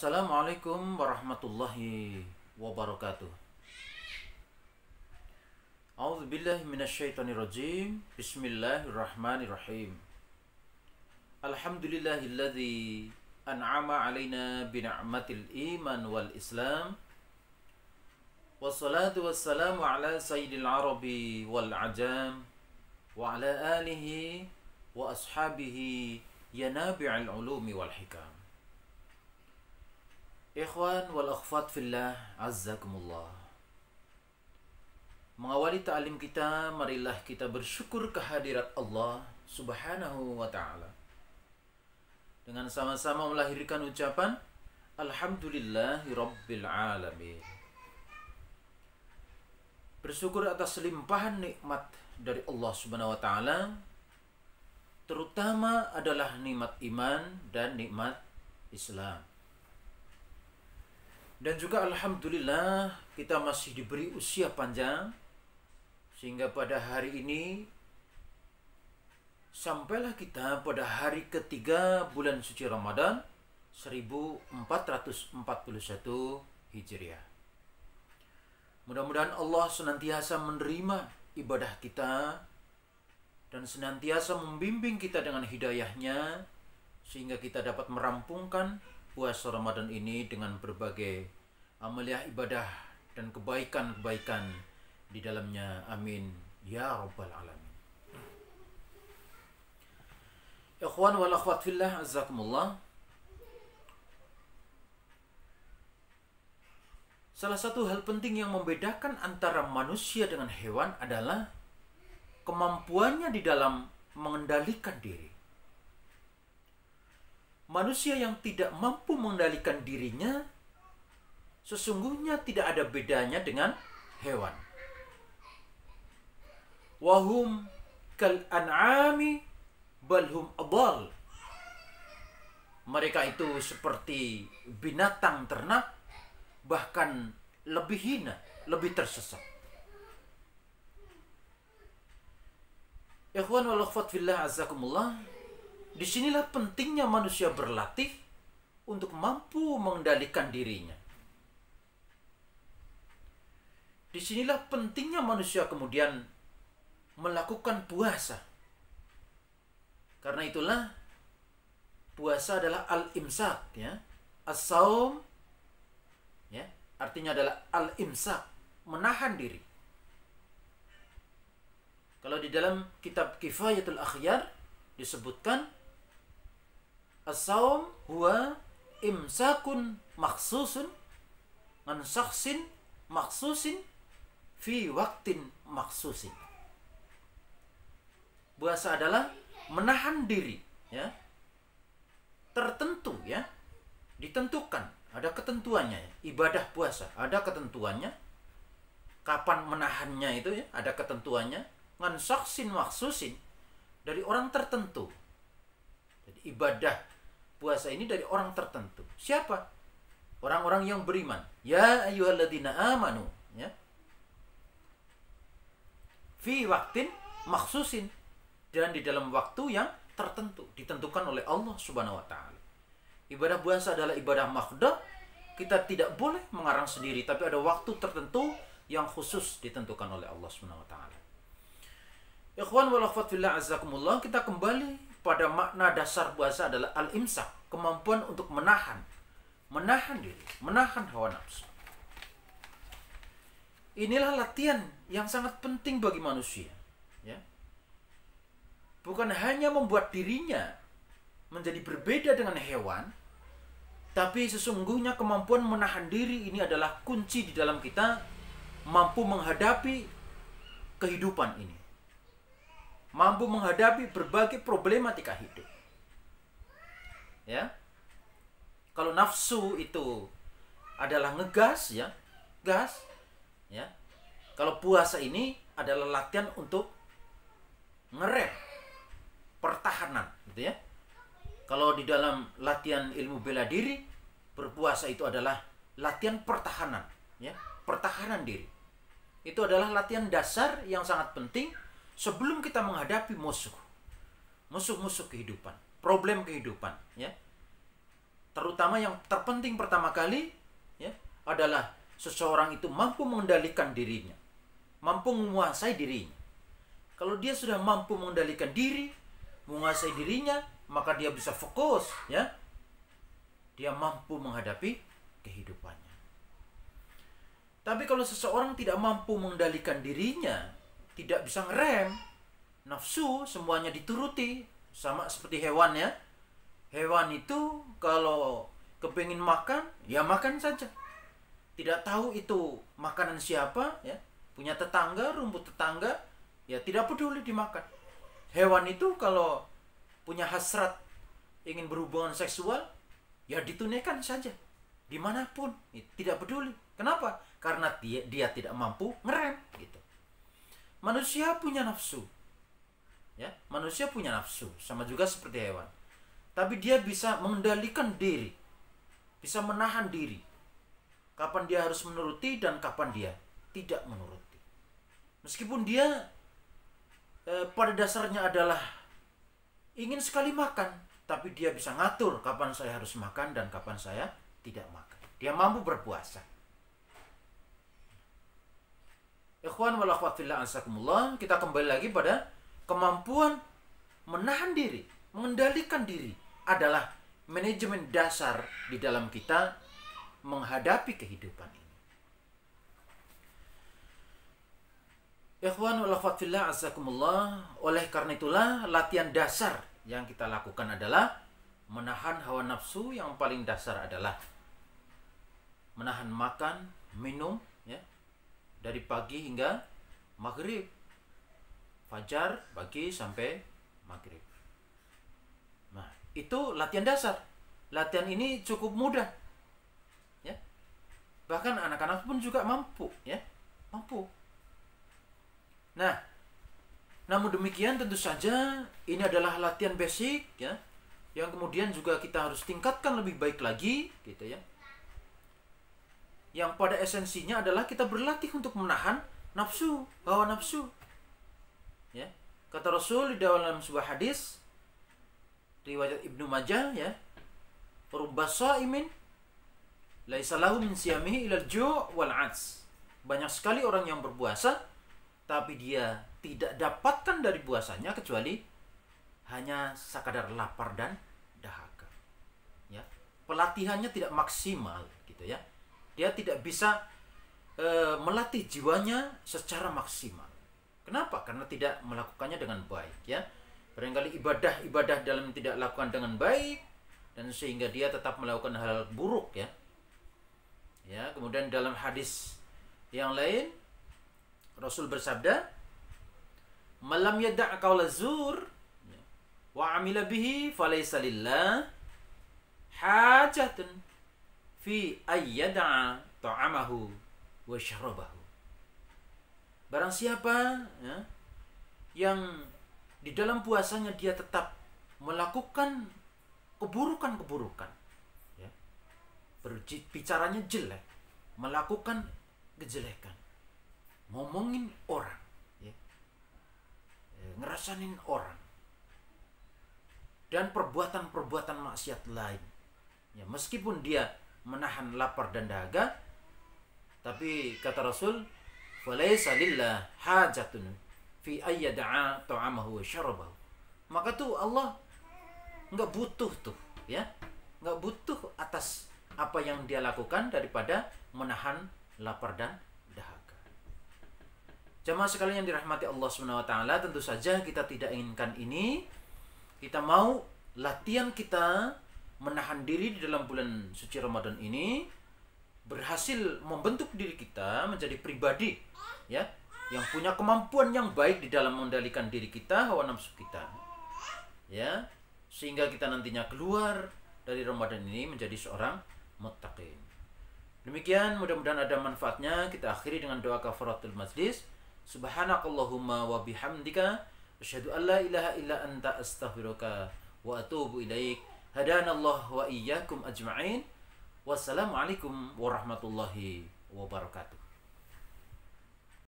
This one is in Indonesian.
Assalamualaikum warahmatullahi wabarakatuh. A'udzubillahi minasyaitonirrajim. Bismillahirrahmanirrahim. Alhamdulillahilladzi an'ama alaina bina'matil iman wal islam. Wassalatu wassalamu ala sayyidil arabi wal ajam wa ala alihi wa ashabihi yanabi'al ulumi wal hikam. Ikhwan wal akhwat fillah, azzakumullah. Mengawali ta'lim kita, marilah kita bersyukur kehadirat Allah subhanahu wa ta'ala dengan sama-sama melahirkan ucapan Alhamdulillahi Rabbil Alamin. Bersyukur atas limpahan nikmat dari Allah subhanahu wa ta'ala, terutama adalah nikmat iman dan nikmat Islam. Dan juga alhamdulillah kita masih diberi usia panjang sehingga pada hari ini sampailah kita pada hari ketiga bulan suci Ramadan 1441 Hijriah. Mudah-mudahan Allah senantiasa menerima ibadah kita dan senantiasa membimbing kita dengan hidayahnya sehingga kita dapat merampungkan puasa Ramadan ini dengan berbagai amaliyah ibadah dan kebaikan-kebaikan di dalamnya. Amin ya rabbal alamin. Ikhwan wal akhwat fillah, azzakumullah. Salah satu hal penting yang membedakan antara manusia dengan hewan adalah kemampuannya di dalam mengendalikan diri. Manusia yang tidak mampu mengendalikan dirinya sesungguhnya tidak ada bedanya dengan hewan. Wahum kal an'ami balhum adall. Mereka itu seperti binatang ternak, bahkan lebih hina, lebih tersesat. Ikhwan wal akhwat fillah, azzakumullah. Disinilah pentingnya manusia berlatih untuk mampu mengendalikan dirinya. Disinilah pentingnya manusia kemudian melakukan puasa. Karena itulah puasa adalah al-imsak, ya. As-saum, ya, artinya adalah al-imsak, menahan diri. Kalau di dalam kitab Kifayatul Akhyar disebutkan as-saum huwa imsakun makhsusun an syakhsin makhsusin fi waktin makhsusin. Puasa adalah menahan diri, ya, tertentu, ya, ditentukan, ada ketentuannya, ya. Ibadah puasa ada ketentuannya, kapan menahannya itu, ya, ada ketentuannya, an syakhsin makhsusin, dari orang tertentu. Jadi ibadah puasa ini dari orang tertentu. Siapa? Orang-orang yang beriman. Ya ayyuhalladzina amanu, ya. Fi waktin makhsusin, dan di dalam waktu yang tertentu, ditentukan oleh Allah Subhanahu wa taala. Ibadah puasa adalah ibadah makhdah. Kita tidak boleh mengarang sendiri, tapi ada waktu tertentu yang khusus ditentukan oleh Allah Subhanahu wa taala. Ikhwan wal akhwat fillah, azzakumullah. Kita kembali pada makna dasar puasa adalah al-imsak, kemampuan untuk menahan diri, menahan hawa nafsu. Inilah latihan yang sangat penting bagi manusia, ya. Bukan hanya membuat dirinya menjadi berbeda dengan hewan, tapi sesungguhnya kemampuan menahan diri ini adalah kunci di dalam kita mampu menghadapi kehidupan ini, mampu menghadapi berbagai problematika hidup. Ya. Kalau nafsu itu adalah ngegas, ya, gas, ya. Kalau puasa ini adalah latihan untuk ngerem, pertahanan, gitu ya. Kalau di dalam latihan ilmu bela diri, berpuasa itu adalah latihan pertahanan, ya, pertahanan diri. Itu adalah latihan dasar yang sangat penting sebelum kita menghadapi musuh-musuh kehidupan, problem kehidupan, ya. terutama yang terpenting pertama kali ya adalah seseorang itu mampu mengendalikan dirinya, mampu menguasai dirinya. Kalau dia sudah mampu mengendalikan diri, menguasai dirinya, maka dia bisa fokus ya. Dia mampu menghadapi kehidupannya. Tapi kalau seseorang tidak mampu mengendalikan dirinya, tidak bisa ngerem, nafsu semuanya dituruti, sama seperti hewan ya. Hewan itu kalau kepingin makan, ya makan saja. Tidak tahu itu makanan siapa ya. Punya tetangga, rumput tetangga, ya tidak peduli dimakan. Hewan itu kalau punya hasrat ingin berhubungan seksual, ya ditunaikan saja. Dimanapun, tidak peduli. Kenapa? Karena dia tidak mampu ngerem gitu. Manusia punya nafsu. Ya, manusia punya nafsu, sama juga seperti hewan. Tapi dia bisa mengendalikan diri, bisa menahan diri. Kapan dia harus menuruti dan kapan dia tidak menuruti. Meskipun dia pada dasarnya adalah ingin sekali makan, tapi dia bisa ngatur kapan saya harus makan dan kapan saya tidak makan. Dia mampu berpuasa. Ikhwan wal akhwat fillah azakumullah, kita kembali lagi pada kemampuan menahan diri, mengendalikan diri adalah manajemen dasar di dalam kita menghadapi kehidupan ini. Ikhwan wal akhwat fillah azakumullah, oleh karena itulah latihan dasar yang kita lakukan adalah menahan hawa nafsu. Yang paling dasar adalah menahan makan, minum ya, dari pagi hingga maghrib, fajar, pagi sampai maghrib. Nah, itu latihan dasar. Latihan ini cukup mudah ya. Bahkan anak-anak pun juga mampu ya, mampu. Nah, namun demikian tentu saja ini adalah latihan basic ya, yang kemudian juga kita harus tingkatkan lebih baik lagi gitu ya. Yang pada esensinya adalah kita berlatih untuk menahan nafsu, hawa nafsu. Ya. Kata Rasul di dalam sebuah hadis riwayat Ibnu Majah ya, rubba shaimin laisa lahu min siyamihi ilal ju' wal 'ats. Banyak sekali orang yang berpuasa tapi dia tidak dapatkan dari puasanya kecuali hanya sekadar lapar dan dahaga. Ya. Pelatihannya tidak maksimal gitu ya. Dia tidak bisa melatih jiwanya secara maksimal. Kenapa? Karena tidak melakukannya dengan baik ya. Barangkali ibadah dalam tidak lakukan dengan baik, dan sehingga dia tetap melakukan hal buruk ya. Ya, kemudian dalam hadis yang lain Rasul bersabda, "Malam yada' qaula zur wa 'amila bihi falaysa lillah hajatun fi ayyada'a ta'amahu wa syarabahu." Barang siapa ya, yang di dalam puasanya dia tetap melakukan keburukan-keburukan ya, bicaranya jelek, melakukan kejelekan, ngomongin orang ya, ngerasanin orang, dan perbuatan-perbuatan maksiat lain ya, meskipun dia menahan lapar dan dahaga, tapi kata Rasul, "Falaysa lillah hajatun fi ayyada'a ta'amahu wa syarabahu." Maka tuh Allah nggak butuh tuh ya, nggak butuh atas apa yang dia lakukan daripada menahan lapar dan dahaga. Jamaah sekalian yang dirahmati Allah Subhanahu wa taala, tentu saja kita tidak inginkan ini. Kita mau latihan kita menahan diri di dalam bulan suci Ramadan ini berhasil membentuk diri kita menjadi pribadi ya, yang punya kemampuan yang baik di dalam mengendalikan diri kita, hawa nafsu kita ya, sehingga kita nantinya keluar dari Ramadan ini menjadi seorang muttaqin. Demikian, mudah-mudahan ada manfaatnya. Kita akhiri dengan doa kafaratul majlis. Subhanakallahumma wa bihamdika asyhadu an la ilaha illa anta astaghfiruka wa atubu ilaik. Hadanallah wa iyyakum ajma'in. Wassalamualaikum warahmatullahi wabarakatuh.